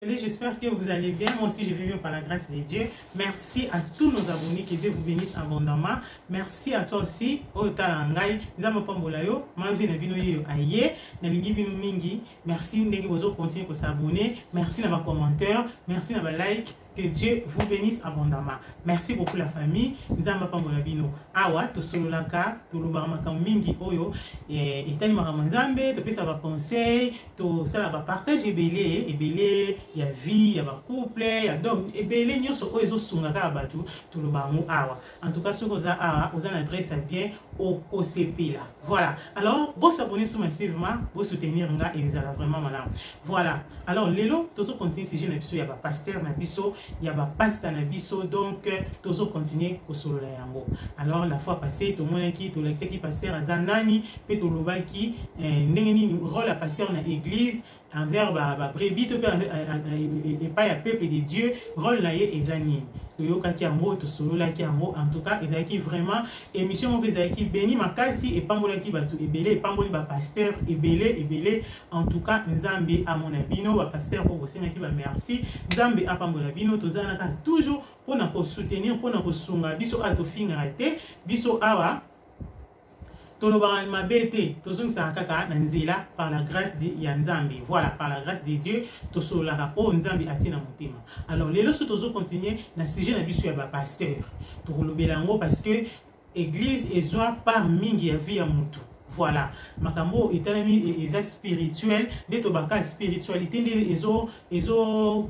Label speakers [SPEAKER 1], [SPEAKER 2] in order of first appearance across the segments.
[SPEAKER 1] J'espère que vous allez bien. Moi aussi, je vais bien par la grâce de Dieu. Merci à tous nos abonnés, que Dieu vous bénisse abondamment. Merci à toi aussi. Merci de continuer à s'abonner. Merci de vos commentaires. Merci de vos likes. Que Dieu vous bénisse abondamment. Merci beaucoup la famille. Nzamba pambola bino. Awa to sololaka to lobamaka mingi oyo et tani makamazambe to pesa ba conseil to sala ba partage ebele ya vie ya ba couple ya donc ebele nyoso oyo sunga ka batu to lobamu awa. En tout cas ce que ça awa vous en adresse bien au OCP là. Voilà. Alors bon s'abonner sur massivement, bon soutenir nga et ça vraiment malade. Voilà. Alors lelo to so continue si je na biso ya ba pasteur na biso il y a pas pasta na biso donc tozo continuer au solo la yango. Alors la fois passée tout le monde qui tout l'ex qui pasteur azanani pe to loba qui ndengeni rôle la pasteur na église envers ba brebis to et pas ya peuple de Dieu rôle na ye ezani yoka ki yango to solo la ki yango. En tout cas ezaki vraiment émission mo ezaki béni makasi et pambola ki batu ebele pamboli ba pasteur ebele en tout cas nzambe a mon abino ba pasteur pour vous ki ba merci nzambe a pambola bino tozana toujours pour na ko soutenir pour na ko sunga biso a to finga te biso awa tolobanga mabete tozong sa kaka na nzela par la grâce de Nzambe. Voilà, par la grâce de Dieu tosola rapo Nzambe atina motema. Alors lelo so tozo continuer na sujet na biso ya ba pasteur to kolobela ngo parce que église ezwa par mingi ya vie ya mutu. Voilà, makambo etalami eza spirituel de tobaka spiritualité de ezo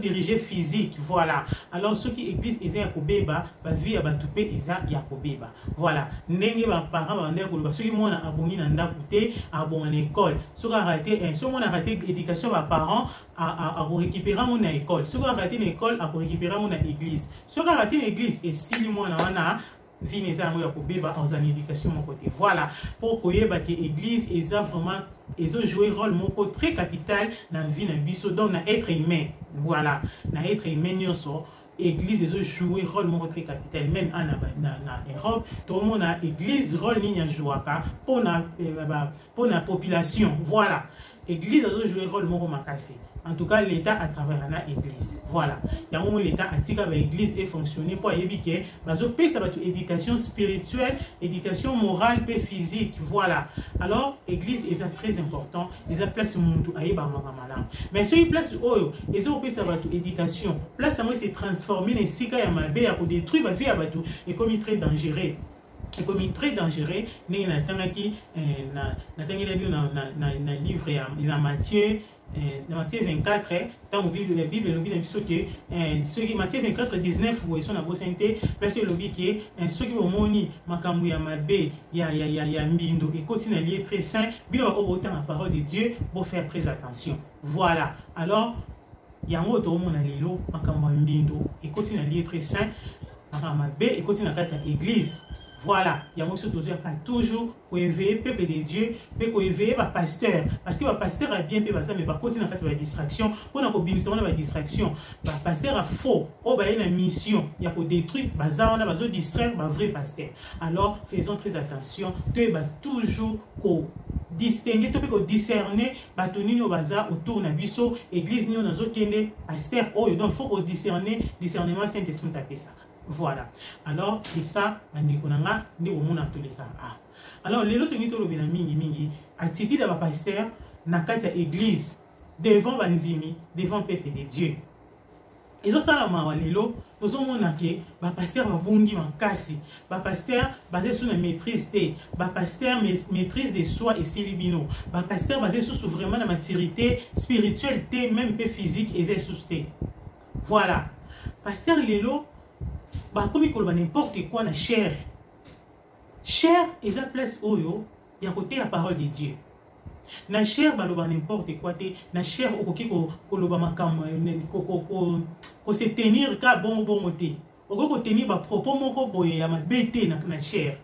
[SPEAKER 1] diriger physique. Voilà. Alors ceux qui église eza ya kobeba ba vie ya batupe eza ya kobeba. Voilà. Ndenge ba parents ba ndeko ba soki mona abongi na ndaku te abonga na école. Soki arrêté so mona arrêté éducation ba parents a récupérer mon école. Soki arrêté na école a récupérer mon église. Soki arrêté na église et si mona wana vie neza ya kobeba en éducation mon côté. Voilà. Pour koyeba que église eza vraiment ils ont joué un rôle très capital dans la vie de biso donc na être humain. Voilà, na être humain nyoso église ils ont joué un rôle très capital même en Europe tout le monde a église rôle ni jouaka pour la population. Voilà, église ils ont joué un rôle makasi. En tout cas, l'État à travers l'église. Voilà. Il y a un moment l'État a tiré l'église et fonctionné pour éviter que ça va être éducation spirituelle, éducation morale et physique. Voilà. Alors, l'église est très important. Les a place monde à yeba malam. Mais sur une place où ils ont ça va être éducation. Place à moi c'est transformer les sika ya mabe à détruire la vie à bateau et comme il est très dangereux. Et comme il est très dangereux, nous avons na livre na Matthieu. Dans Matthieu 24, dans la Bible, le Bible dit que Matthieu 24, 19, où ils sont à Bossanté, parce que le Bible qui est ceux qui vont moni, Makambu Yamabe, ya Mbindo, et continuent à lier très saint, bien autant la parole de Dieu pour faire très attention. Voilà. Alors, il y a un autre monde à l'îlot, Makambu Mbindo, et continue à lier très saint, Makambe, et continue à l'église. Voilà, il y a toujours pour éveiller le peuple de Dieu, pour éveiller le pasteur. Parce que le pasteur a bien fait ça, mais par contre, il y a une distraction. Pour la distraction, le pasteur a faux. Il y a une mission, il y a pour détruire, il y a pour distraire le vrai pasteur. Alors, faisons très attention, que toujours distinguer, discerner, autour de l'église, l'église, pasteur. Donc, il faut discerner, discernement Saint-Esprit. Voilà. Alors, c'est ça, alors, les autres mingi, attitude de pasteur, na kati église, devant Banzimi, devant peuple de Dieu. Et ça, la mawa lelo, nous sommes que pasteur va bongi makasi, pasteur basé sur la maîtrise te, pasteur maîtrise de soi et silibino, pasteur basé sur vraiment la maturité spirituelle te, même peu physique et sous-te. Voilà. Pasteur lelo, comme il y a n'importe quoi na chair. Chair est la place où il y a côté la parole de Dieu. Na chair il y a n'importe quoi. Na chair il se tenir ka bon moté. On peut tenir ba propos moko boye ya mabete na chair.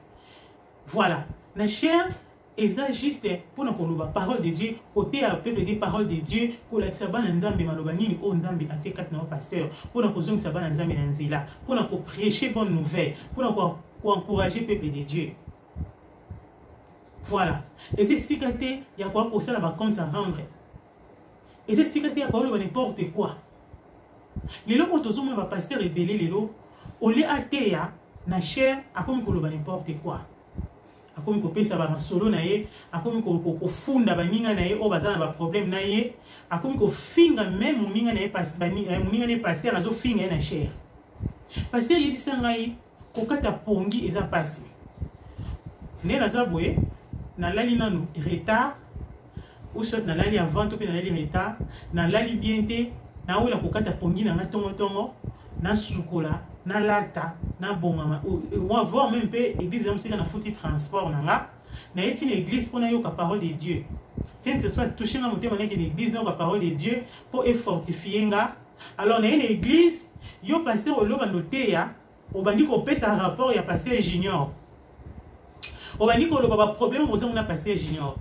[SPEAKER 1] Voilà. Na chair est juste pour la parole de Dieu, côté à peuple des paroles de Dieu, pour la sabana nzambe malobanini o nzambe atie kat na pasteur, pour na kozong sabana nzambe na nzela, pour na prêcher bonne nouvelle, pour na encourager peuple de Dieu. Voilà. Et c'est si il y a quoi pour ça la compte à rendre. Et c'est secrétaire quand on n'importe quoi. Les lots autosomes va pasteur rebellé les lots. Au lieu à terre, na chair, à comme qu'on n'importe quoi. À comme qu'on peut savoir solo naé, à comme qu'on funda baninga naé, au bazar na problème naé, à comme qu'on finga même moninga naé pasteur azo finga na chair. Pasteur yebisa ngai ko kata pongi eza passé. Né na zabwe na lali nanu retard ou soit na lali avant to pe na lali retard, na lali bien te, na ola ko kata pongi na tongo na sukola, na lata, na bongama. On va voir même peu église comme si na fouti transport na eti une église pour na yo ka parole de Dieu. C'est intéressant toucher na moté mané que l'église na ka parole de Dieu pour fortifier nga. Alors na une église yo pasteur o loba noté ya o bandi ko pesa rapport ya pasteur junior. O bandi ko loba problème au sein na pasteur junior.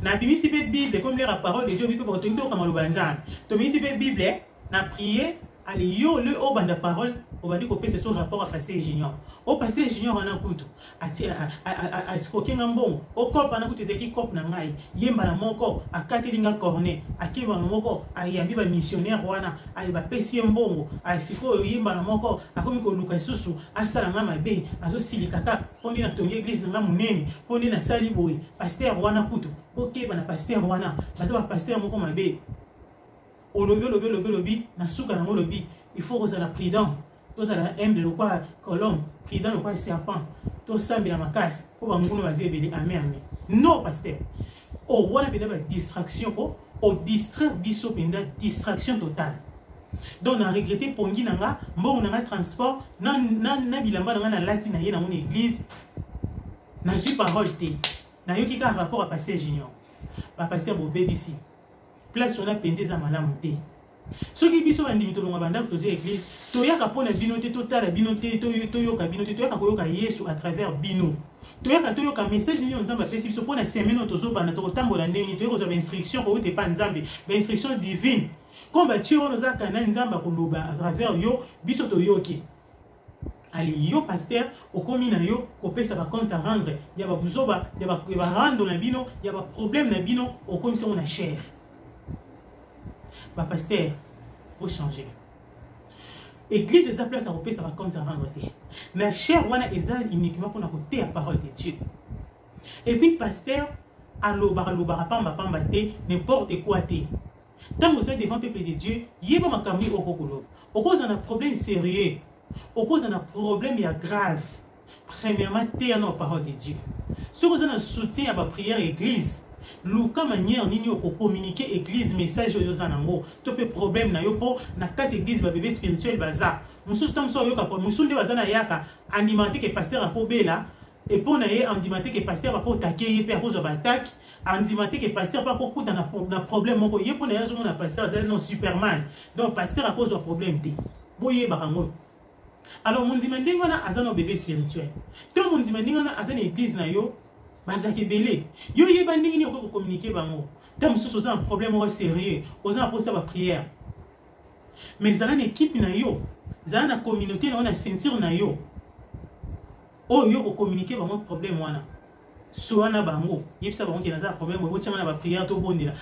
[SPEAKER 1] Na bimisi pe Bible comme la parole de Dieu biko ko to comme lo banzan. To bimisi pe Bible na prier allez yo le o banda parole o bandi ko pesa son rapport à pasteur junior. O pasteur junior ana kutu a skoke ngambon o kopa na kutu ezeki kop na ngai yemba na moko akati linga cornet akimba na moko ayambi ba missionnaire wana ali ba pesi mbongo asiko yemba na moko akomi ko luka susu asala ngama be azo silikaka pondi na tongi église nga munene pondi na sali boy pasteur wana kutu oke bana pasteur wana baza ba pasteur moko mabe o lobi na suka na lobi il faut que ça la prudent. Tous à la humble le quoi colombe, prudent le quoi serpent, tous sambi la macasse, pour un mounou vas-y béni, amen. Non, pasteur. Oh, voilà bien une distraction, oh, distraire biso pendant distraction totale. Donc, on a regretté pongi nanga, bon on a transport, na bilamba na lati na ye na mon église, na suis parole té, na yo qui a rapport à pasteur junior, pas pasteur bo BBC, place on a pendé za malamu té. Ce qui biso bandi to longa banda to église to yaka pona binoté total binoté to yoka binoté to yaka koyoka Yesu à travers bino to yaka to yoka message ni nzamba pesi biso pona semaine to zo banda to tambola ndeni to yoka instruction ko te pa nzambe ba instruction divine comme ba tio nos akana nzamba ko loba à travers yo biso to yoki ali yo pasteur o komi na yo ko pesa ba compte à rendre ya ba buzoba ya ba rando na bino ya ba problème na bino o komi so na cher. Bah pasteur, faut changer. Église est sa place à repérer, ça va compte à rendre. Mais cher, on a uniquement pour côté la parole de Dieu. Et puis pasteur, pamba n'importe quoi te. Tant que vous êtes devant le peuple de Dieu, il y a pas cambi au cocolo. Au cause d'un problème sérieux, au cause d'un problème grave. Premièrement, t'es à nos paroles de Dieu. Si vous avez un soutien à la prière église. Luka manière nini ko communiquer église message yo zanango to pe problème na yo po na kati église ba bébé spirituel baza mususu tamso yo ka po musunde bazana yaka animaté que pasteur a po bela et pour na ye animaté que pasteur a po taquer pe a cause ba attaque animaté que pasteur pas ko kuta na problème moko ye po na yazo na pasteur za non superman donc pasteur a cause de problème te boye barango. Alors mon dimandingo na azana bébé spirituel to mon dimandingo na azana église na yo bazaki belé yo yeba ndingi ko communiquer bango tam soso ça un problème sérieux oza pour ça ba prière mais ça une équipe na yo ça na communauté na sentir na yo oh yo ko communiquer bango problème wana so na bango yebisa bango ki na za problème bo tima na ba prière to bondela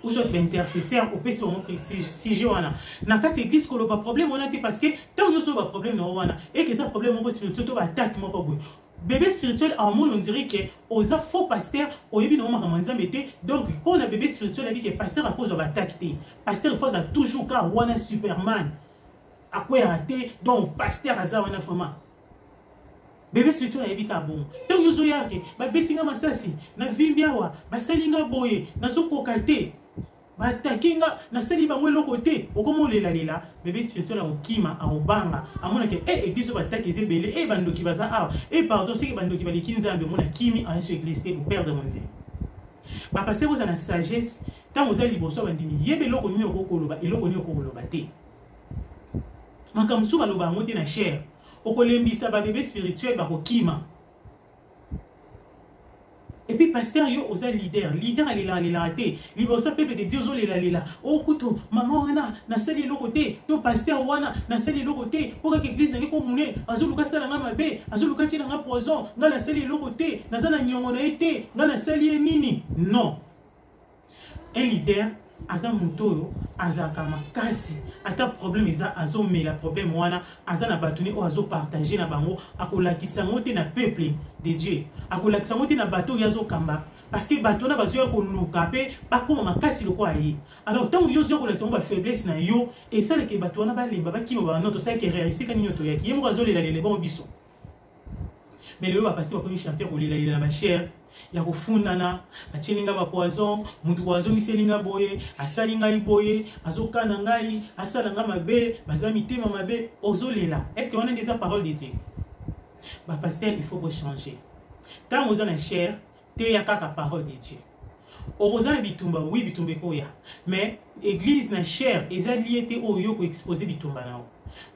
[SPEAKER 1] ou soit intercesseur au pesi bango si je wana na kati église ko lo ba problème wana te parce que tant yo so ba problème na wana et que ça problème moko spirituel to ba attaque moko boy. Bébé spirituel, en monde, on dirait que aux faux pasteurs, au début, on m'a dit, donc, pour le bébé spirituel, il dit que pasteur à cause de l'attaque. Pasteur, il faut toujours car on a Superman. À quoi il a raté, donc, pasteur à ça, on a vraiment. Bébé spirituel, il dit que bon. Donc, il y a des gens qui sont na vimbiawa, na salinga boye, na sokokate. Batakinga na seli bangwe lokote okomo lela bébé spirituel au kima a obanga amona ke église bataki zebele bandoki baza a pardon c'est que bandoki bali kinzambe mona kimi a sur église te pour perdre mon Dieu ba passer vous na sagesse tant vous allez liboso bandimi yebe loko nini okokoloba eloko nini okokoloba te makamsu baloba ngote na cher okolembisa ba bébé spirituel ba kokima. Et puis pasteur yo oza leader alila raté libosa peuple de Dieu zo lela oh kuto maman wana na seli lokote to pasteur wana na seli lokote pour que église ngi ko mune azuluka sala nga mabe azuluka tina nga poison nga na seli lokote na zana nyongo na été nga na seli nini non un leader aza mutoyo azaka makasi ata problème eza azomela problème wana aza na batuni o azo partager na bango akolakisa ngote na peuple de Dieu akolakisa ngote na bato yazo kamba parce que bato na bazo ya koluka pe bakoma makasi lokwa yi alors tant yo zo kolakisa ba faiblesse na yo et ça que bato na balimba bakimo ba noto ça que réaliser kan nyoto ya ki yemo azo lela lele bon biso mais le va passer ba comme champion ko lela na ba cher ya kufundana achilinga ba poison mutu poison miselinga boye asalinga boye azokana ngai asalanga mabe bazami tema mabe ozolela est-ce qu'on a des paroles de Dieu ba pasteur il faut changer tant vous en a cher te ya kaka parole de Dieu orozana bitumba oui bitumbe koya mais église na cher eza lié oyo ko exposer bitumba nao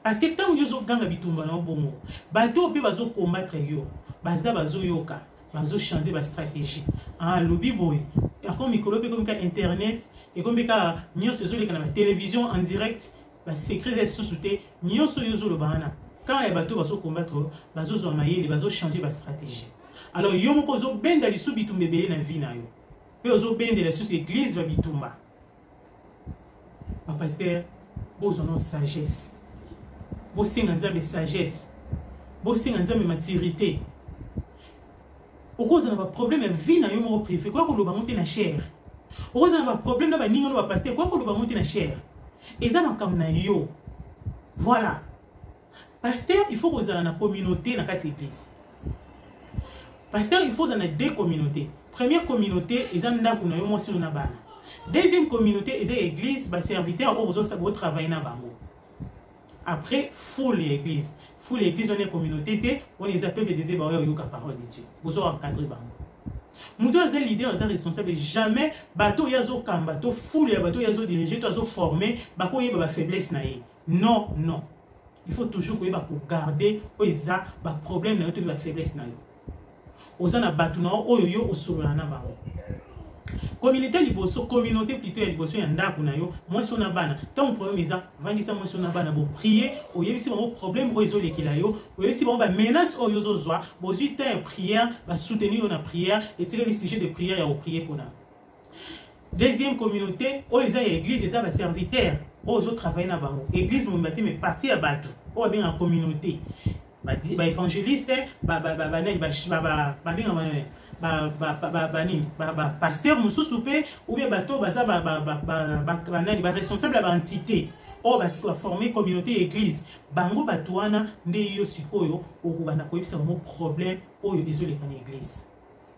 [SPEAKER 1] parce que tant vous ganga bitumba nao bongo bato pe bazo combattre yo baza bazo yoka bazo changer ba stratégie en lobby boy comme micro pe comme internet et comme ka nyoso zo le kana télévision en direct ba secret est sous-souté nyoso yozo le bana quand les bateaux bazo combattre bazo zo mayele bazo changer ba stratégie alors yo moko zo benda li su bitumbe belé na vie na yo pe zo benda la sous église va bitumba ma pasteur bozono sagesse bo singa nzambe sagesse bo singa nzambe maturité au cause d'un problème vie na yo mo privé quoi ko lo ba monter na cher au cause d'un problème na ba ningo no ba pasteur quoi ko lo ba monter na cher et ça makam na yo voilà pasteur il faut que vous ayez une communauté dans quatre églises pasteur il faut que vous ayez deux communautés première communauté ils ont ndako na yo mo sur na bana deuxième communauté ils ont église ba serviteur au besoin ça go travailler na bango après full l'église on est communauté, on les appelle des débats au parole de Dieu. Vous aurez encadré bango. Mouto est leader, est responsable. Jamais bateau yazo kam, bateau full ya bateau yazo dirigé, yazo formé, bako yé ba faiblesse na yé. Non, non. Il faut toujours que ba garder oza ba problème na yo ba faiblesse na yo. Oza na bateau na oyo yo osolola na bango. Communauté liboso, communauté plutôt liboso ya ndako na yo, moi sona bana. Tant problème eza, vandisa moi sona bana bo prier, oyebisi ba problème ozo lekila yo, oyebisi ba menace oyo zo zwa, bo zuta prière, ba soutenir na prière et tirer les sujets de prière ya o prier pour na. Deuxième communauté, oza ya église eza ba serviteur, ozo travailler na bango. Église mo mbati mais parti ya bato, o bien en communauté. Ba évangéliste, pasteur mususupe ou bien bateau baza responsable ba entité o ba former communauté église bango batuana nde yo sikoyo okubana ko yebisa mo problème oyo ezole kana église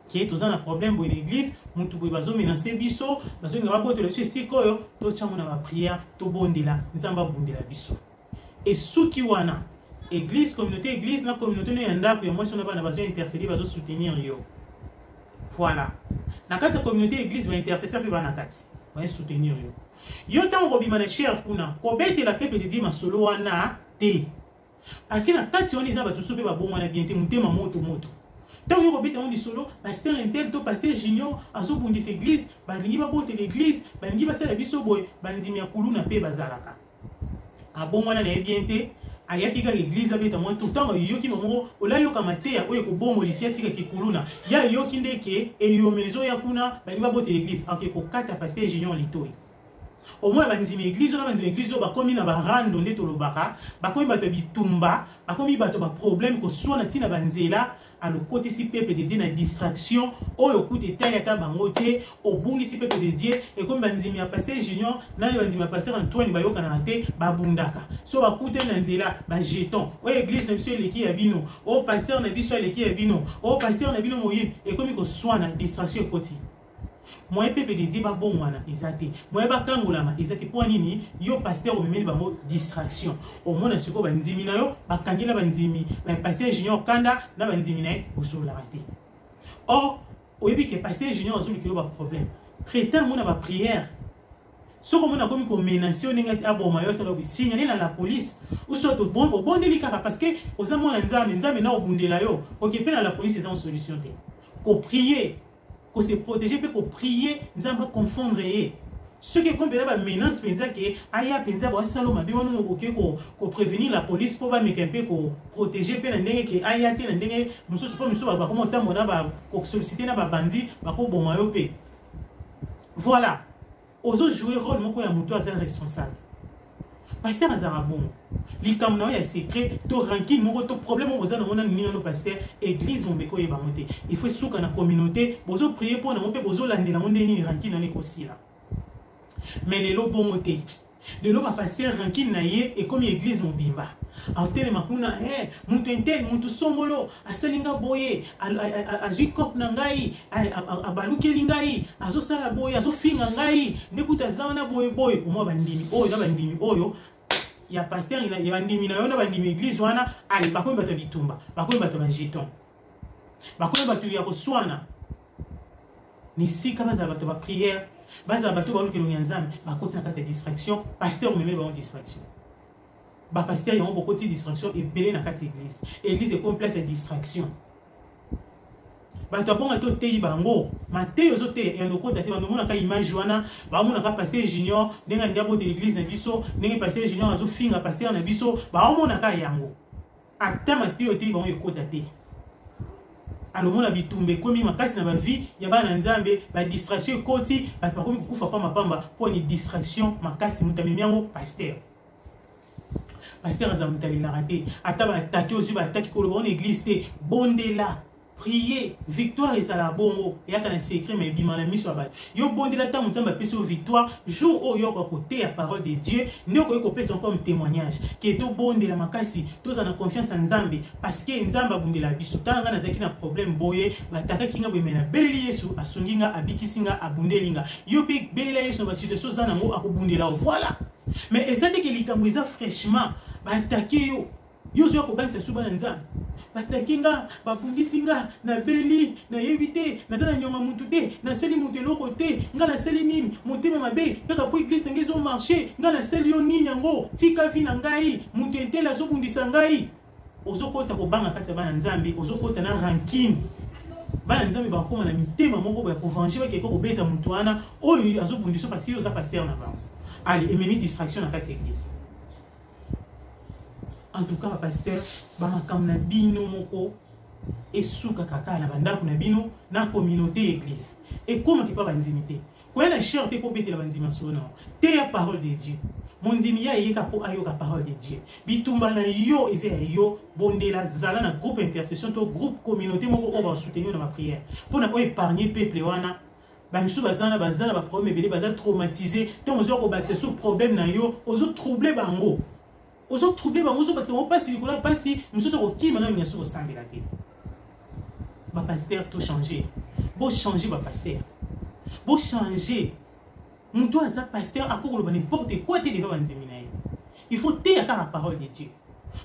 [SPEAKER 1] qui tous un problème pour l'église mutu boy bazo menacer biso bazo ngaba bote le sikoyo to chango na ba prière to bondela nzamba bondela biso et suki wana église communauté église na communauté no yanda pour moi si on a pas besoin intercéder bazo soutenir yo. Voilà. Dans la communauté église va intercesseur puis va nakati. Va soutenir yo. Yo tant robima na cher kuna. Ko bete la peuple de Dieu ma solo wana te. Parce que na kati on les a ba tout soupe ba bon wana bien te mutema moto. Tant yo robite on di solo pasteur intel to pasteur junior azo bundi église ba lingi ba bote l'église ba lingi ba sala biso boy ba ndimi ya kuluna pe bazalaka. A bon wana na bien te ayaki ka église abeta moi tout temps yoki momo ola yoka mateya oyo ko bomo lisia tika kikuluna ya yoki ndeke e yo maison ya kuna ba ba bote église anke ko kata pasteur junior litoi au moins banzimi église na banzimi église ba komi na ba rando ndeto lobaka ba komi bato bitumba ba komi bato ba problème ko sona tina banzela à le côté si peuple de Dieu na distraction oyo kute tanya ta bangote au bungi si peuple de Dieu et comme banzimi ya pasteur junior na banzimi ya pasteur Antoine ba yoka na te ba bundaka so ba kute na nzela ba jeton o église na biso eleki ya bino o pasteur na biso eleki ya bino o pasteur na bino moyi et comme ko swana distraction côté moi peuple de Dieu ba bon wana ezate moi ba kangolama ezate pour nini yo pasteur o memeli ba mo distraction au mona siko ba nzimi na yo ba kangela ba nzimi ba pasteur junior kanda na ba nzimi na o la raté or oyebi que pasteur junior zo likelo ba problème traitant mona ba prière so comme on a comme menacer ngati aboma yo sala signaler na la police ou soit bon bon délicat parce que aux amona nzambe na obundela yo OK pe na la police c'est une solution te ko prier pour se protéger, pour prier, nous allons confondre. Ce qui est comme la menace, c'est que aya penza ba saloma bi wono ko prévenir la police pour ba mekempe ko protéger pe na ndenge ke aya te na ndenge mususu po mususu ba comment tambo na ba ko solliciter na ba bandi ba ko boma yo pe. Voilà. ozo jouer rôle moko ya moto aza responsable. Pasteur azara bon. Likamna ya secret to ranking moko to problème oza na mona ni no pasteur église mombeko yeba moté. Il faut souka na communauté, bozo prier pour na mope bozo landela monde ni ranking na nekosila. Mais lelo bon moté. Lelo ba pasteur ranking na ye et comme église mobimba. Autele makuna muntu entel muntu songolo asalinga boye azui kop na ngai abalukeli ngai azo sala boye azo finga ngai ndekuta zana boye boye umwa bandimi oyo na bandimi oyo ya pasteur ya bandimi na yo na bandimi église wana ali bakoyi bato bitumba bakoyi bato ba jeton bakoyi bato ya koswana ni sika baza bato ba prière baza bato ba lukelo nyanzambe bakoti na kati ya distraction pasteur meme ba distraction. Ba pasteur y a beaucoup de distractions et belé na kati église. Église est comme place de distraction. Ba to ponga to tei bango, ma tei ozo tei ya ndoko date ba mona ka image wana, ba mona ka pasteur junior, ndenga ndiabo de l'église na biso, ndenga pasteur junior azo finga pasteur na biso, ba mona ka yango. Ata ma tei o tei bango yoko date. Alors mona bitumbe komi makasi na ba vie ya bana nzambe, ba distraction koti, ba komi kufa pa mapamba pour une distraction makasi mutamemi yango pasteur. Pasteur azamutali la raté ataba attaquer aussi ba attaquer ko le église té bondela prier victoire et ça la bongo ya kana secret mais bimana miso ba yo bondela ta mutsamba peso victoire jour o yo ko côté la parole de Dieu ne ko ko pesa comme témoignage que to bondela makasi to za na confiance en Nzambe parce que Nzamba bondela biso tanga na zaki na problème boye ba taka kinga bo mena beleli Yesu asunginga abikisinga abundelinga yo pe belela Yesu ba situation za nango akobundela voilà. Mais ezali que likambo eza fraîchement ba attaquer yo yo zo ko banisa suba na Nzambe ba takinga ba bungisinga na beli na yebite na sana nyonga muntu te na seli muntu loko te nga na seli nini motema mabe kaka po église ngezo marché nga na seli yo nini yango tika vi na ngai muntu entela zo bundisa ngai ozo kota ko banga kati bana Nzambe ozo kota na ranking bana Nzambe ba koma na mitema moko ba ko venger ba keko ko beta muntu wana oyo azo bundisa parce que yo za pasteur na ba. Allez, et meni distraction dans cette église. En tout cas, pasteur, bamakam na bino moko et souka kaka na banda na bino na communauté église. Et comment qui pas banzimité? Quand la chair te popete la banzimation non. Te la parole de Dieu. Mon dimia yeka po ayoka parole de Dieu. Bitumba na yo eze yo bonde la zala na groupe intercession to groupe communauté moko on va soutenir dans ma prière. Pour na pas épargner peuple wana. Bamisu bazana ba problème belé baza traumatisé tant aux autres baxe sous problème na yo aux autres troublés bango aux autres troublés bango so baxe pas si ko pas si musu so ki mana nya so sambela te ba pasteur tout changer beau changer ba pasteur beau changer mon toi ça pasteur akoko ba n'importe quoi te devant nzemina il faut te ata la parole de Dieu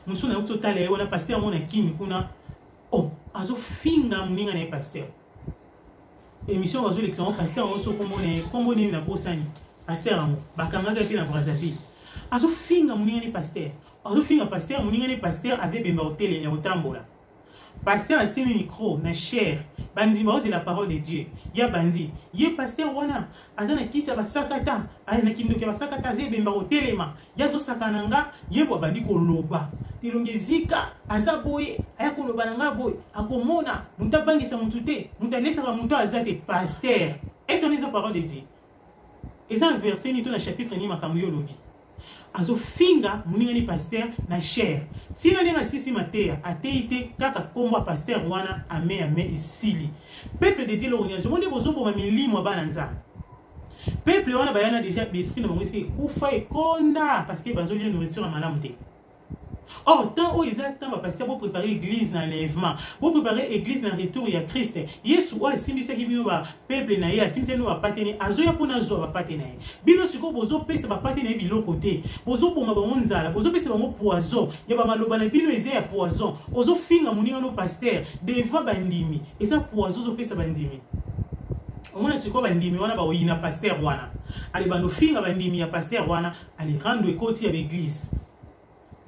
[SPEAKER 1] musu na total et on a pasteur mon akimi kuna oh azo finga mninga na pasteur émission va jouer l'exemple pasteur oso kombo ne na bosani pasteur amo bakanga ka na Brazzaville azo finga muninga ni pasteur azo finga pasteur muninga ni pasteur azebemba hôtel ya otambola pasteur asimi micro na cher bandi ba la parole de Dieu ya bandi ye pasteur wana azana kisa basakata ana kindoke basakata azebemba hotelema ya zo sakananga ye bo bandi ko loba tilongezika azaboye ayakoloba nanga boye akomona mutabangisa mutu te mutalesa ba mutu azate pasteur est-ce que c'est parole de Dieu et ça verset ni tout na chapitre ni makambo yo lobi azo finga muninga ni pasteur na cher tina ndinga sisi matea ateite kaka komba pasteur wana ame isili peuple de Dieu lo nyazo monde bozo boma milimo bana nzambe peuple wana bayana déjà l'esprit na bango c'est kufa e konda parce que bazo lia nourriture malamu te. Or, tant où ils attendent, parce que vous préparez l'église dans l'enlèvement, vous préparez l'église dans le retour à Christ. Yesu, si vous avez un peuple, si vous avez un partenaire, azoya pour nous avoir partenaire. Bino siko bozo pesa ba partenaire bilo côté. Bozo pour ma bonzala, bozo pesa ba mo poison. Ya ba maloba na bino eze ya poison. Ozo finga muninga no pasteur devant bandimi. Et ça poison zo pesa bandimi. Omona siko bandimi wana ba oyina pasteur wana. Ali bano finga bandimi ya pasteur wana, ali rendre côté à l'église.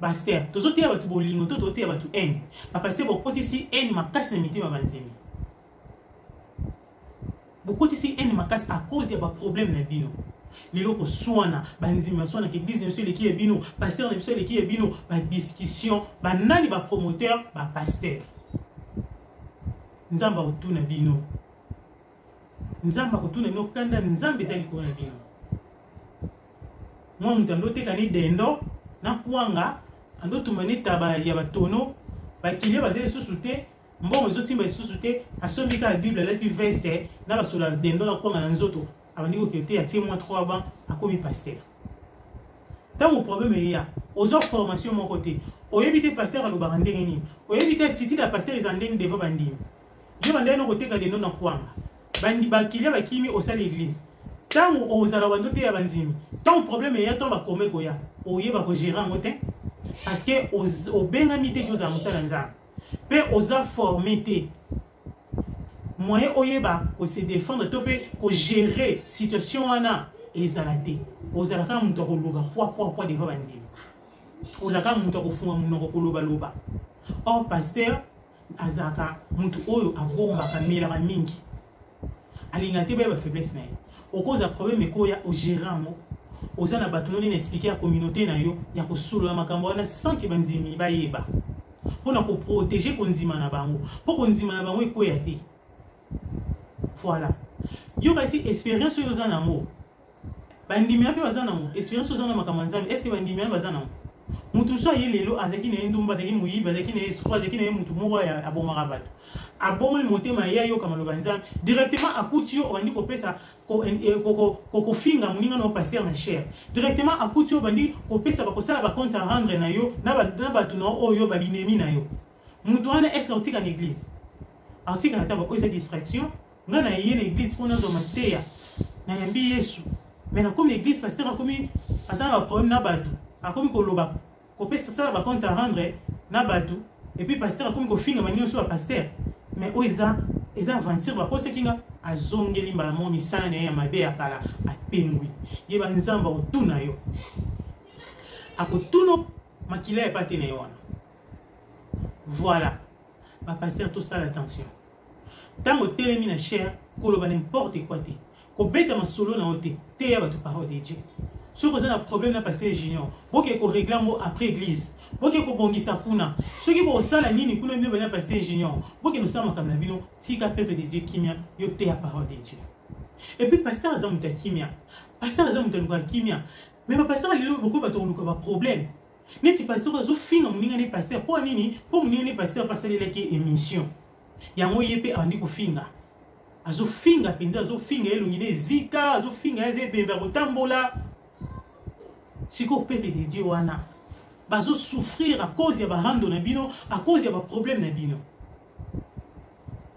[SPEAKER 1] Pasteur, tous autres abatu bolingo, tous autres abatu haine. Pasteur, beaucoup ici haine makasi na mitima banzimi. Beaucoup ici haine makasi à cause de problème na bino. Lelo ko soana banzimi soana que église monsieur le qui est bino, pasteur monsieur le qui est bino, ba discussion, ba nani ba promoteur, ba pasteur. Nzamba otuna bino. Nzamba otuna no kanda nzambe zali ko na bino. moi mutando te kani dendo na kuanga ando tumane taba ya batono bakiliya bazali susu te mbongo ezosimba lisusu te asombika la bible alati veste na basola dendo na kuanga na nzoto abandi koke atie moins 3 ban akomi pasteur. Ntango problème eya ozo formation moko te oyebi te pasteur alobaka ndenge nini oyebi te titi la pasteur eza ndenge devant bandimi yo bandeni okoteka dendo na kuanga bandi bakiliya bakimi osala église ntango ozala bando te ya bandimi ntango problème eya ntango bakome koya oyeba kogérer yango te parce que obengami te ozala mosala nzambe mpe oza formé te moyen oyeba se défendre to mpe kogérer situation wana ezala te ozalaka moto akoloba poids devant bandimi ozalaka moto akofunga monoko kolobaloba or pasteur azalaka moto oyo abombaka melaka mingi alinga te bayeba faiblesse na ye okoza problème ekoya ogérer yango oza na bato noni na expliquer ya communauté na yo ya kosolola makambo wana sans ke banzimi bayeba mpona koprotéger konzima na bango mpo konzima na bango ekoya te. Voilà yo kasi expérience oyo oza nango bandimia mpe baza nango expérience oyo oza na makambo ya nzambe est ce que bandimia baza nango mutu mosusu aye lelo azalaki na ye ndumba azalaki moyibi azalaki na ye escroc azalaki na ye mutu moko abomaka bato abomoli motema ye ayoka maloba nzambe directement akuti yo obandi kopesa kofinga moninga na opasser na chair directement akuti yo obandi kopesa bakosala bacompte à rendre na yo na bato na oyo babinemi na yo mutu wana est ce que aotika na église aotika na ta bakoyo eza distraction nga na ye na église mpona azoma teya na yambi yesu mais nakomi na église pasteur akomi asala baproblème na bato akomi koloba kopesa sala bacompte à rendre na bato et puis pasteur akomi kofinga nyonso ba pasteur mais oyo eza aventure baposaki nga azongeli mbala mo misala na ye ya mabe ya kala apengwi ye banzamba otuna yo akotuna makila ya pate na ye wana. Voilà bapasteur tosala attention ntango telemi na chair koloba n'importe quoi te kobeta masolo na yo te ya bato parole de Dieu. Si vous avez un problème na pasteur junior, vous pouvez régler après l'église. Vous pouvez bondir kuna. Ceux qui vont ça la ligne, vous pouvez venir pasteur junior. Vous pouvez nous sommes comme la bino, tika peuple de Dieu kimia, yote la parole de Dieu. Et puis pasteur azam ta kimia. Pasteur azam ta luka kimia. Mais le pasteur il a beaucoup de problèmes. Neti pasteur azo finga muninga ne pasteur pour nini? Pour muninga ne pasteur passer les émission. Yango yepe andi ko finga. Azo finga penda azo finga elungine zika azo finga eze bemba kotambola. Si le peuple de Dieu wana bazo souffrir à cause ya bahando na bino à cause ya ba problème na bino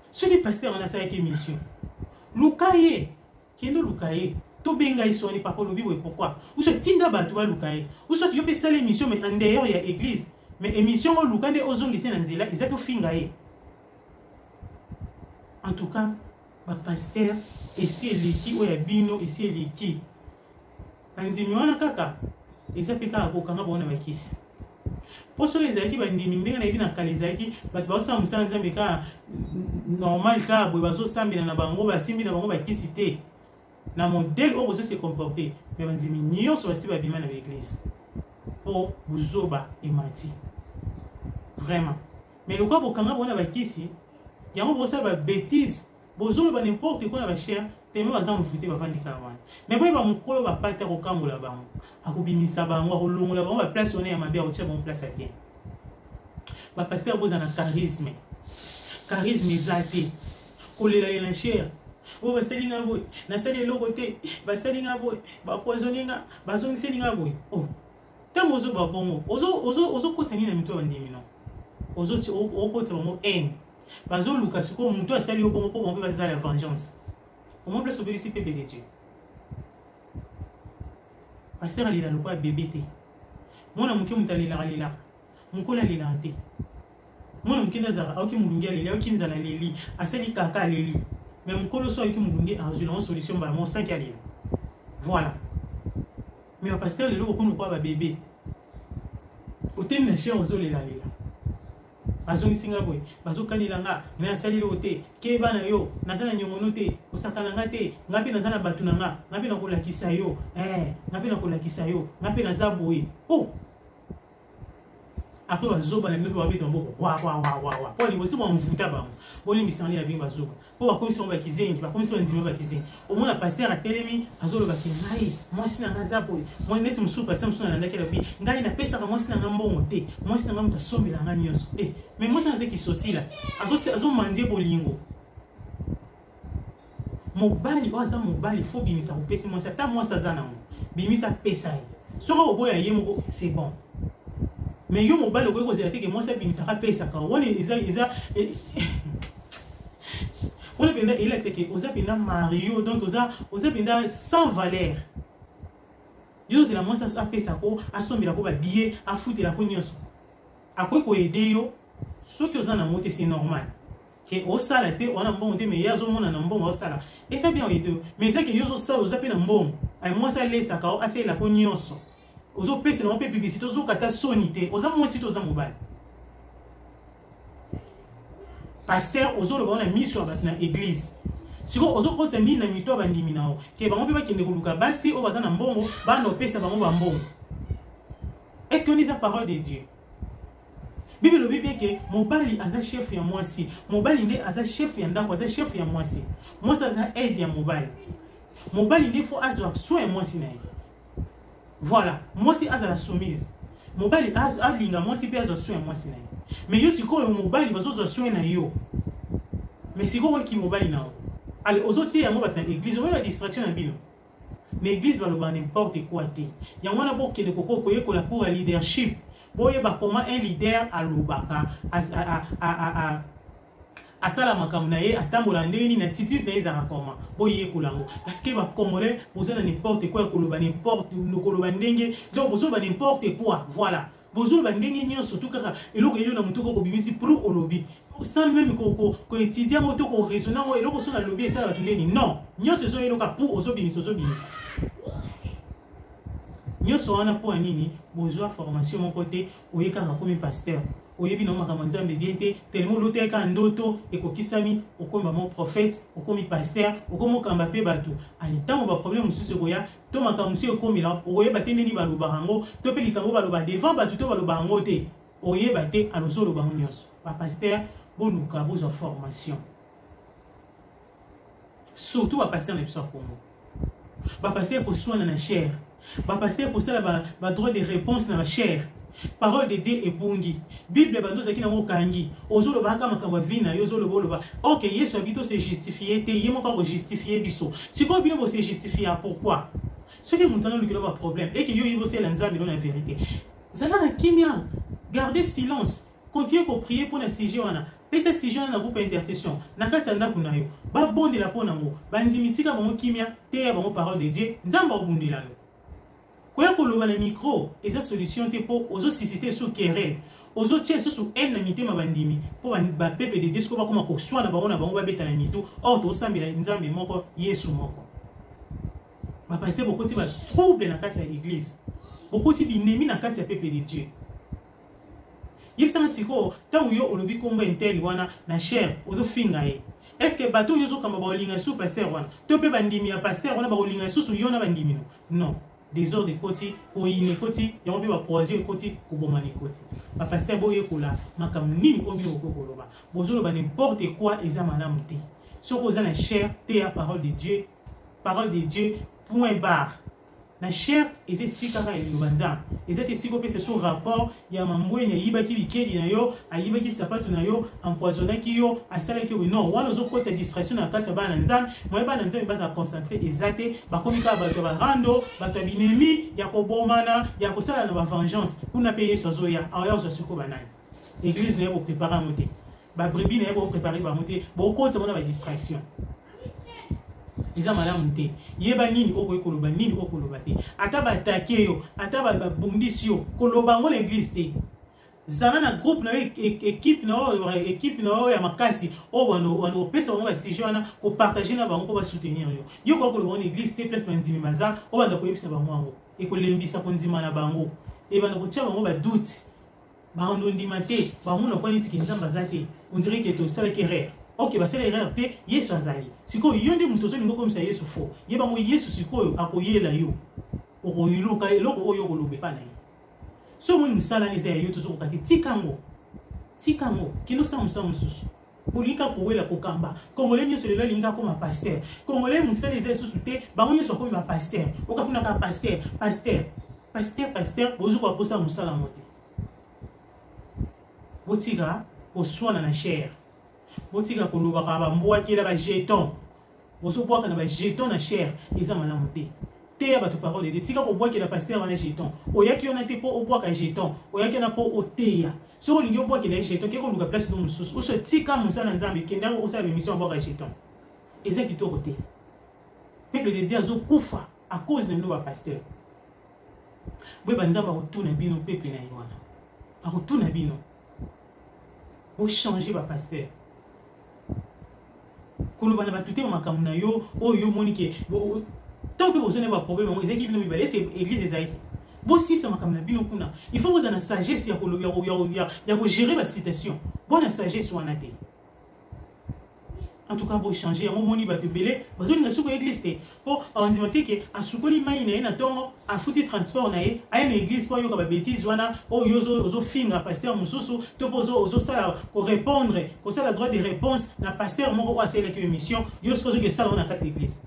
[SPEAKER 1] ceux qui pasteur en a ça avec mission lukaye kendo lukaye to benga isoni papa lobi we pourquoi ou se tinda batu ba lukaye ou se tu peux faire l'émission mais en dehors ya église mais émission o lukande ozongi se na nzela exacto finga ye. En tout cas ba pasteur essayer leki o ya bino essayer leki bandimi wana kaka eza peka akokanga bona bakisi poso ezalaki bandimi ndenge na yebi na kala ezalaki bato baosala mosala nzambe ka normal ka boye bazosambela na bango basimbi na bango bakisi te na modele oyo bozo se comporte mais bandimi nyonso basi babima na baeglise mpo bozoba emati vraiment mais lokwa bokanga bona bakisi yango bosala babétise bozoloba n'importe quoi na bacher tellement bazam futé bavandi kawana mais boye ba mukolo ba pata ko kangola bango akobimisa bango akolongola bango ba place ona ya mabe akotia bon place à bien ba pasteur boza na charisme ezate kolela na chair o ba selinga boy na sali loko te ba selinga boy ba poisoninga ba zongi selinga boy oh tamo ozo ba bongo ozo kotani na mito bandimi no ozo ti o kota mo en bazo luka siko muto asali yo bongo po bongo bazala la vengeance. Au moins, place au bébé, c'est bébé de Dieu. Pasteur, il a le quoi bébé. Moi, je suis allé là. Je suis allé là. Moi, je suis allé là. Je suis allé là. Je suis allé là. Je suis allé là. Mais je suis allé là. Je suis allé là. Je suis allé là. Je suis allé là. Voilà. Mais le pasteur, il a le quoi bébé. Au thème de la chair, je suis allé là. Bazongi singa boy bazokani nga na sali lote ke bana yo nazana nyongono te osakana nga te ngapi nazana batu nga ngapi nakolakisa yo ngapi nakolakisa yo ngapi nazaboye oh après bazoba na mpe babeta mboko wa po ni bosi bamvuta bango bolimbisa nde na bingo bazoba po bakomisi bango bakizengi bakomisi bandimi bakizengi omona paster atelemi azolobaki ngai mwasi na nga aza boye moi neti mosusu paster mosusu nalandaki alobi ngai napesaka mwasi na nga mbongo te mwasi na nga moto asombela nga nyonso mais mwasi naza kisosila azomandie bolingo mobali oyo aza mobali fo bimisa kopesi mwasi ata mwasi aza nango bimisa pesa ye soki oboya ye moko c'est bon. Mais yo mobile ko kozela te ke moi ça bimisaka pesaka woni eza woni benda il a que oza benda Mario donc oza benda sans valeur yo zela moi ça pesako asombela ko ba billet afutela ko nyonso akoy ko aider yo soki oza na moto c'est normal que au sala te on a mbongo te mais yazo mona na mbongo au sala et ça bien aider mais ça que yo zo sala oza pe na mbongo ay moi ça laisse ka asela ko nyonso ozo pese na pe publicité ozo kata sonité oza moi site oza mobile pasteur ozo le bona mission na église siko ozo kotsa nini na mito bandimi nao ke bango pe bakende koluka basi o baza na mbongo bana opesa bango ba mbongo. Est-ce que on est la parole de Dieu? Bible le Bible que mobali aza chef ya mwasi mobali nde aza chef ya ndako aza chef ya mwasi mwasi aza aide ya mobali nde faut azwa soin ya mwasi na ye. Voilà, moi si azala soumise. Mobali alinga moi si pe azwa soin moi si na. Mais yo sikoyo mobali bazo soin na yo. Mais sikoyo ki mobali na. Allez, ozote ya mo batna église, on a distraction na bino. Mais église va le ba n'importe quoi te. Ya mwana boke de koko koye ko la pour leadership. Boye ba comment un leader a lobaka asala makambo na ye atambola ndenge nini attitude na ye ezaka koma boye kolango parce que ba congolais boza na n'importe quoi koloba n'importe koloba ndenge donc bozo ba n'importe quoi voilà bozo ba ndenge nyonso tout kaka eloko elio na mutu ko bimisi pour olobi sans même ko étudier moto ko raisonner mo eloko so na lobi esala ba ndenge non nyonso zo eloka pour ozo bimisa nyonso wana po nini bozo formation mon côté oyeka ka comme pasteur oyebi na makambo nzambe bien te tellement loteka ndoto ekokisami okomba mo prophète okomi pasteur okomo kamba pe bato ani tango ba problème mususu koya to makambo mususu okomila oyeba te nini baloba rango to pe likango baloba devant bato to baloba rango te oyeba te alozo loba nyonso ba pasteur boluka bozo formation surtout ba pasteur na biso Congo ba pasteur ko soina na chair ba pasteur ko sala ba droit de réponse na la chair. Parole de Dieu et bungi. Bible bando zaki na mokangi. Ozolo baka makamwa vina yo zolo boloba. OK, Yesu abito se justifier te yemo ka ko justifier biso. Si ko bien bo se justifier pourquoi? Ce que montana le ba problème et que yo yibo se la nzambe dans la vérité. Zala na kimia. Gardez silence. Continuez à prier pour la sujet wana. Pesa sujet wana groupe intercession. Na kati anda kuna yo. Ba bonde la pona ngo. Ba ndimitika ba mo kimia te ya ba mo parole de Dieu. Nzamba obundela yo. Koya koloba na micro eza solution te po ozo susciter sous querelle ozo tie sous ennemité mabandimi po ba pepe de disco ba koma ko swana bango na bango ba beta na mitu or to sambela nzambe moko Yesu moko ba pasteur bokoti ba trouble na kati ya église bokoti binemi na kati ya pepe de Dieu yebisanga siko tango yo olobi kombo intel wana na cher ozo finga ye. Est-ce que bateau yozo kamba ba olinga sous pasteur wana to pe bandimi ya pasteur wana ba olinga sous yo na bandimi non. Des ordres de côté, koine côté, y a un peu de projet côté, kobomani côté. Ma pasteur boye kola, ma kamini obi okokoloba. Bozolo ba n'importe quoi examana muté. So koza na chair, te la parole de Dieu, point barre. Na chair, et c'est si kaka et lubanza. Et c'est si kopé c'est son rapport, y a mamboue na yibaki bikedi na yo, a yibaki sapatu na yo, empoisonné ki yo, a sala ki yo. Non, wana zo kote distraction na kata ba na nzam, moi ba na nzam ba za concentrer exacté, ba komika ba to ba rando, ba to binemi, ya ko bomana, ya ko sala na ba vengeance. Pour na payer so zo ya, aya zo suko banani. Église na yo préparer monter. Ba brebis na yo préparer ba monter. Bo kote mona ba distraction. Ils ont madame te yeba nini oko koloba nini oko koloba te ata ba attaquer yo ata ba bundisi yo koloba ngo l'église te zana na groupe na équipe na ya makasi o wano pesa ngo ba sujet wana ko partager na bango ko ba soutenir yo ko koloba l'église te place manzimi maza o banda ko yebisa bango ngo e ko lembisa ko nzima na bango e banda ko tia bango ba doute ba ndo ndima te ba mona ko niti kinzamba zate on dirait que to sala erreur. Ok, bah c'est l'erreur te Yesu azali. Siko yonde mutozo lingo comme ça Yesu fo. Yeba mo Yesu siko akoyela yo. Okoyiluka eloko oyo kolobe pa na ye. Ce monde nous sala les aïeux tous au côté. Tikango, tikango, qui nous sommes sous. Polika kouela kokamba. Congolais nous se lever linga comme un pasteur. Congolais nous sala les aïeux sous té. Baronnier soit comme un pasteur. Au cas où n'a pas pasteur, pasteur, pasteur, pasteur. Bozu quoi pour ça nous sala monter. Botiga, au soin dans la chair. Botiga ko lobaka ba mboa ki la ba jeton. Bozo boa kana ba jeton na chair. Eza malamu te. Te ya bato parole de tika ko boa ki la pasteur wana jeton. Oyaki on a te po o boa ka jeton. Oyaki na po o teya. So lingi o boa ki la jeton ke ko luka place no mususu. O se tika musa na nzambe kenda o sa émission boa ka jeton. Eza ki to côté. Peuple de Dieu zo kufa à cause de nous ba pasteur. Boy banzamba ko tuna bino peuple na ywana. A ko tuna bino. Pour changer ba pasteur. Quand on va tout le monde yo, oh yo monique. Tant que vous n'avez pas de problème, vous avez dit que c'est l'église des Aïe. Bon si ça m'a comme bino kuna. Il faut vous en sagesse, il y a gérer la situation. Bonne sagesse ou en athée. En tout cas, pour changer, on moni va te belé. Vous avez une soupe église. Pour on dit que à soukoli maïne na tongo à fouti transport na à une église pour yo ka bêtise wana oh yo finga pasteur mususu to pozo ozo sala ko répondre ko sala droit de réponse na pasteur moko ko asela que émission yo ce que ça on a quatre églises.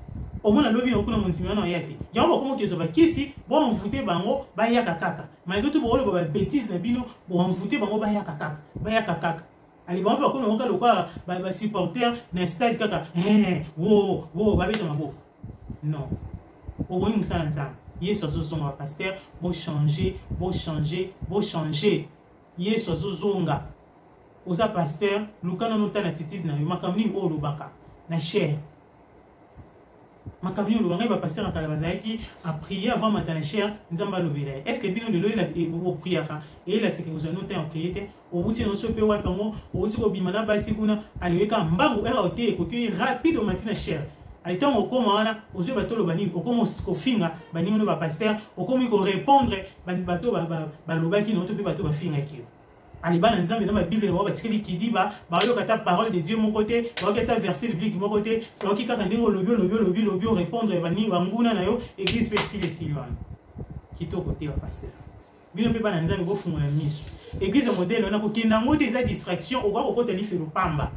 [SPEAKER 1] Au moins la lobby on kuna montimana na yate. Yango komo kezo ba kisi bon on voter bango ba yaka kaka. Mais tout bo ba bêtise na bino bon on voter bango ba yaka kaka. Ba yaka kaka. Ali ba ko mo ngalo kwa ba supporter na stade kaka wo ba beta mabo. Non. Au moins nous ça ensemble. Yesu azozonga pasteur bo changer bo changer bo changer. Yesu azozonga. Oza pasteur lukana no tana titid na makamni o lobaka na cher. Makamni o lobanga ba pasteur na kalabazaki a prier avant matin cher nzamba lobela. Est-ce que bino de lo il priaka et il a que vous avez en prier au bout de nos sope wa pango au bout ko bimana basi kuna aliweka mbangu era ote ko rapide au matin cher. Alitant au comment aux yeux bateau le bani au comment ko finga bani no ba pasteur au comment ko répondre bani bateau ba lobaki no to pe bateau ba finga ki. Aliba na nzambe dans la Bible ba tikeli ki di ba yo kata parole de Dieu mon côté ba kata verset biblique mon côté ba ki kaka ndingo lobio répondre bani banguna na yo église spéciale Sylvain qui to côté ba pasteur. Bino pe ba na nzambe bo fungola miso. Église modèle on a ko kenda ngo des distractions au ko côté li fe pamba.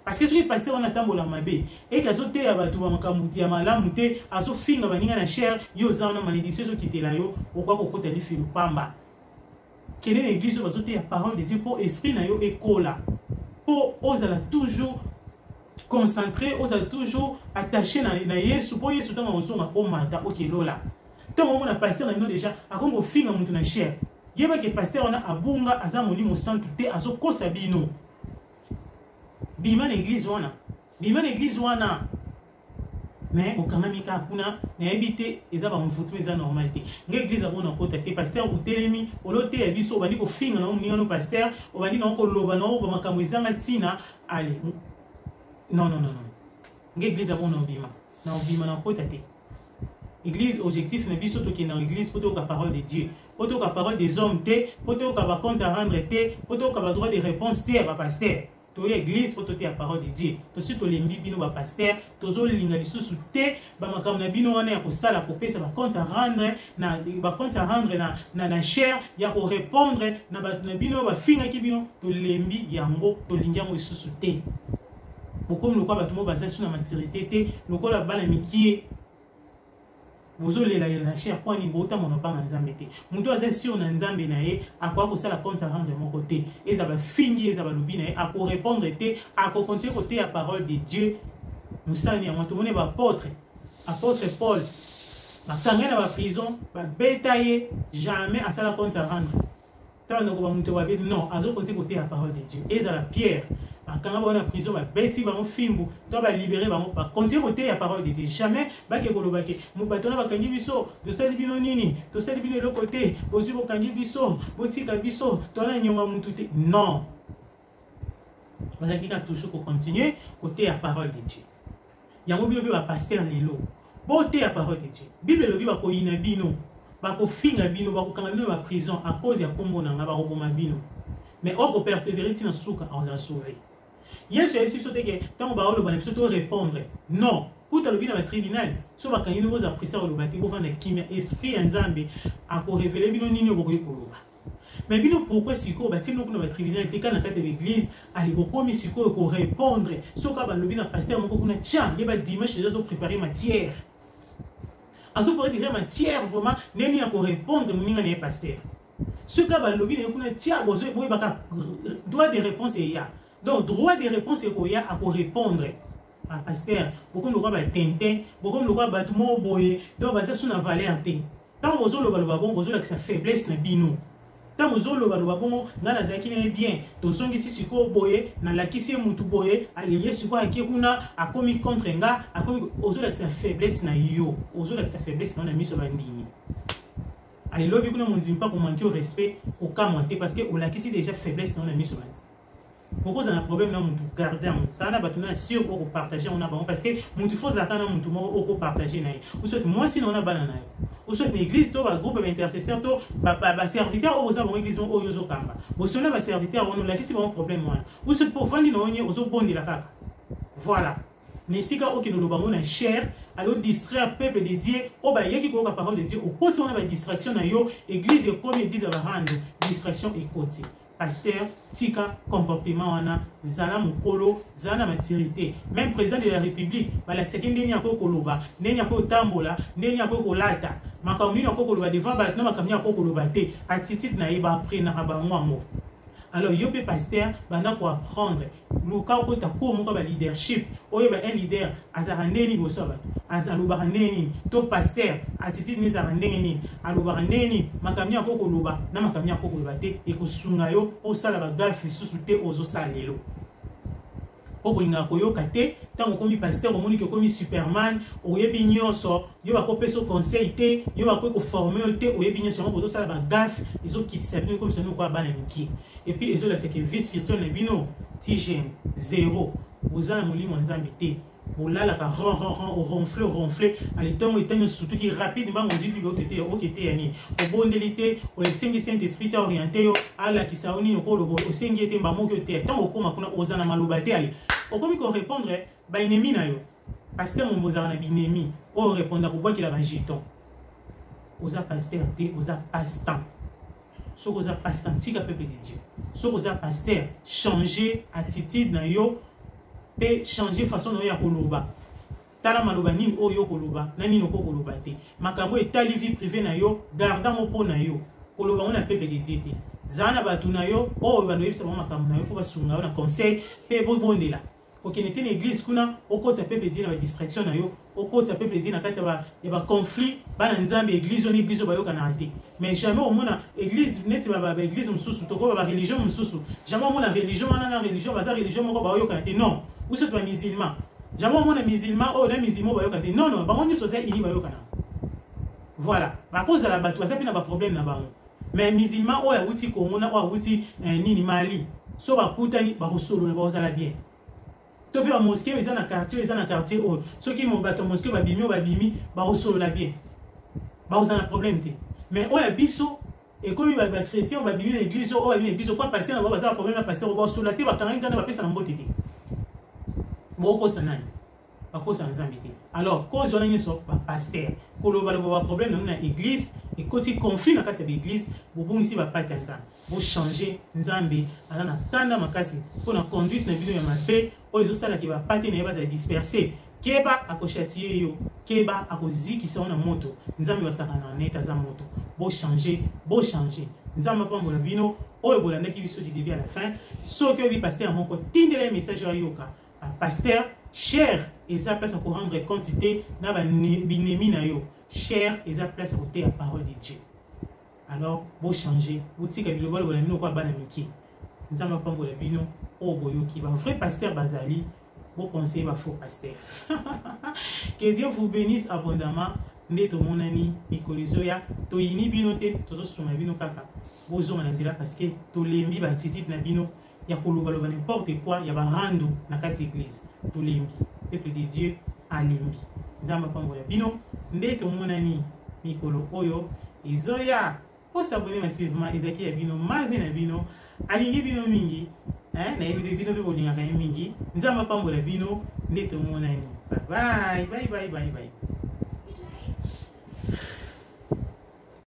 [SPEAKER 1] Parce que ce qui pasteur on attend la mabe et que sote ya batu ba makamuti ya malamu te aso finga baninga na cher yo za na malédiction so kitela yo o ko côté li fe pamba. Quelle est l'église où vous la parole de Dieu pour esprit na yo écola pour osala toujours concentré osala toujours attaché na Yesu pour Yesu tant on songa o mata o kelola tant on a pasteur na déjà a comme finga mutu na cher yeba que pasteur on a abunga aza molimo santu te azo kosa bino bima na église wana mais au kanamika kuna na ebité eza ba mfuti meza normalité l'église a bona contacter pasteur ou telemi olote ya biso bani ko finga na mninga pasteur o bani na ko loba na o ba makambo ezanga tina allez non l'église a bona bima na contacter église objectif na biso to ki na église poto ka parole de Dieu poto ka parole des hommes te poto ka ba compte à rendre te poto ka ba droit de réponse te ba pasteur to église pour te la parole de Dieu to surtout les bino ba pasteur to zo linga lisusu te ba makam na bino wana ya ko sala ko pesa ba compte à rendre na cher ya ko répondre na ba na bino ba finga ki bino to lembi yango to linga mo lisusu te beaucoup le quoi ba to mo baza sur na maturité te le quoi la bala mikie vous avez la chair pour ni bota mon pas nzambe te muto aza sur na nzambe na ye akwa ko sala compte à rendre de mon côté et ça va finir ça va lobi na ye a ko répondre te a ko continuer côté la parole de Dieu nous sali ya moto mone ba apôtre Paul ba kanga na ba prison ba betailler jamais à sala compte à rendre tant que ba muto ba bezi non azo continuer côté la parole de Dieu et ça la pierre quand on a prison ba beti ba mo fimbu to ba libérer ba mo ba continuer côté la parole de Dieu jamais ba ke kolobake mo batona ba kangi biso to sali bino nini to sali bino le côté bozi bo kangi biso botika biso to na nyonga mutu te non voilà qui a toujours continuer côté la parole de Dieu ya mo bino ba pasteur lelo côté la parole de Dieu Bible lobi ba ko ina bino ba ko finga bino ba ko kanga bino ba prison à cause ya kombo na ba ko boma bino mais on peut persévérer sinon souka on va sauver. Yesu a dit que tant que répondre. Non. kuta lobi na ba tribunal so ba kanyi no boza pressa loba te bovanda kimia esprit ya nzambe ako révéler bino nini bokoyi koloba. Mais bino pourquoi siko ba tino kuna ba tribunal te kana kati l'église ali bokomi siko ko répondre so ka ba lobi na pasteur moko kuna tiens ye ba dimanche déjà so préparer matière. Azo pour dire matière vraiment neni ya ko répondre muninga ne pasteur. Ce ka ba lobi na kuna tiens bozo boy baka droit de réponse et ya. Donc droit de réponse et ko ya à ko répondre. Pasteur, beaucoup de gens tintin, beaucoup de gens battent mon boy, donc ça sous la valeur te. Tant vous avez le babon, vous avez sa faiblesse na bino. Tant vous avez le babon, ngana zaki ne bien. To songi si siko boye, na la kisi mutu boye, aliye siko aki kuna, a komi contre nga, a komi vous avez sa faiblesse na yo, vous avez sa faiblesse na mis sur bandini. Allez lobi kuna mon pas pour manquer au respect au cas monté parce que on la kisi déjà faiblesse na mis sur bandini. Pourquoi ça a un problème dans mon garder ça n'a pas tout sûr pour partager on a bon parce que mon faut attendre mon tout au partager naï ou soit moi sinon on a banana ou soit l'église to ba groupe intercesseur to ba serviteur ou ça bon église au yozo kamba ou soit ba serviteur on la c'est pas un problème moi ou soit pour vendre non on zo bondi la kaka voilà mais si quand OK nous ba on a cher alors distraire peuple de Dieu o ba yeki ko ka parole de Dieu au côté on a ba distraction na yo église et comme église ba rendre distraction et côté. Pasteur, tika, comportement, wana, zana mukolo, zana maturité. Même président de la République, balakisaki ndeni yako koloba, ndeni yako tambola, ndeni yako kolata. Makamuni yako koloba devant batna makamuni yako koloba te. Attitude na yeba après na rabangwa mo. Alors yo pe pasteur, bana ko apprendre. Luka ko ta ko mo ba leadership. Oye ba un leader azara ndeni boso ba. Azaluba ndeni to pasteur, attitude ni zara ndeni. Aluba ndeni makamuni yako koloba, na makamuni yako koloba te e ko sunga yo o sala ba gafi susu te ozo salelo. Pour une koyoka tant qu'on pasteur on que comme Superman ou yebi nyonso yo ba ko peso conseil te yo ba ko former te ou yebi nyonso pour ça la gaffe ils ont quitté ça comme ça nous quoi bana miki et puis ils ont là c'est que vice spirituel bino tigène 0 vous en molimo nzambe te pour là la ronfler allez temps étant surtout qui rapide ba on dit OK te yani au bondelité au sengi saint esprit orienté yo ala ki saoni ko lo au sengi te ba mo que te tant au koma kuna ozana maloba te ali au comme qu'on répondre ba ennemi na yo pasteur mon bozana na binemi o répondre pour boire qu'il a jeton oza pasteur te oza passe-temps so oza passe-temps tika peuple de Dieu so oza pasteur changer attitude na yo pe changer façon na yo ya koloba tala maloba nini oyo koloba na nini ko koloba te makambo etali vie privée na yo garda mo po na yo koloba on a peuple de Dieu te zana batu na yo o ba no yebisa makambo na yo ko basunga na conseil pe bo bondela faut qu'il ait une église kuna au côté peuple dit na distraction na yo au côté peuple dit na kati ba conflit ba na nzambe église on église ba yo kana raté mais jamais au mona église net ba église mususu to ko ba religion mususu jamais au mona religion na religion ba religion moko ba yo kana te non ou c'est pas musulman jamais au mona musulman o na musulman ba yo kana te non non ba on société ini ba yo kana voilà à cause de la bateau ça pina ba problème na ba mais musulman o ya wuti ko mona o wuti nini Mali so ba kutani ba rusolo na ba ozala bien. Topi ba mosquée ils ont na quartier oh ceux qui m'ont battu mosquée ba bimi ba resolo la bien ba vous en problème te mais on a biso et comme ba chrétien ba bimi l'église oh ba bimi l'église quoi passer na ba ça problème na pasteur ba resolo la te ba kanga na ba pesa na mbote te boko sanani ba ko sa nzambe te alors cause on a une sorte ba pasteur koloba ba problème na église et côté conflit na kati l'église bobo ici ba pata nzambe bo changer nzambe ala na tanda makasi pour na conduite na bino ya mabe oyo sala ki ba pate na ba za disperser keba akochatier yo keba akoziki sa na moto nzambe ba saka na neta za moto bo changer nzambe pambola bino oyo bolandaki biso du début à la fin so que vi pasteur moko tindele message ya yoka pasteur cher et ça place à rendre quantité na ba binemi na yo cher et ça place à côté la parole de Dieu alors bo changer boutique biloba le bolamino kwa bana miki nzamba pambola bino o boyoki ba vrai pasteur bazali bo conseiller ba faux pasteur que Dieu vous bénisse abondamment ndeto monani mikolizo ya to yini bino te to soma bino kaka bozo manandila parce que to lembi ba titite na bino ya koloba loba n'importe quoi ya ba rando na kati église to lembi peuple de Dieu alembi nzamba pambola bino ndeto monani mikolo oyo izoya po s'abonner massivement ezaki ya bino mavi na bino alingi bino mingi na yebi bino be bolinga ka mingi nzamba pambola bino nde tomonani. Bye bye bye bye bye bye.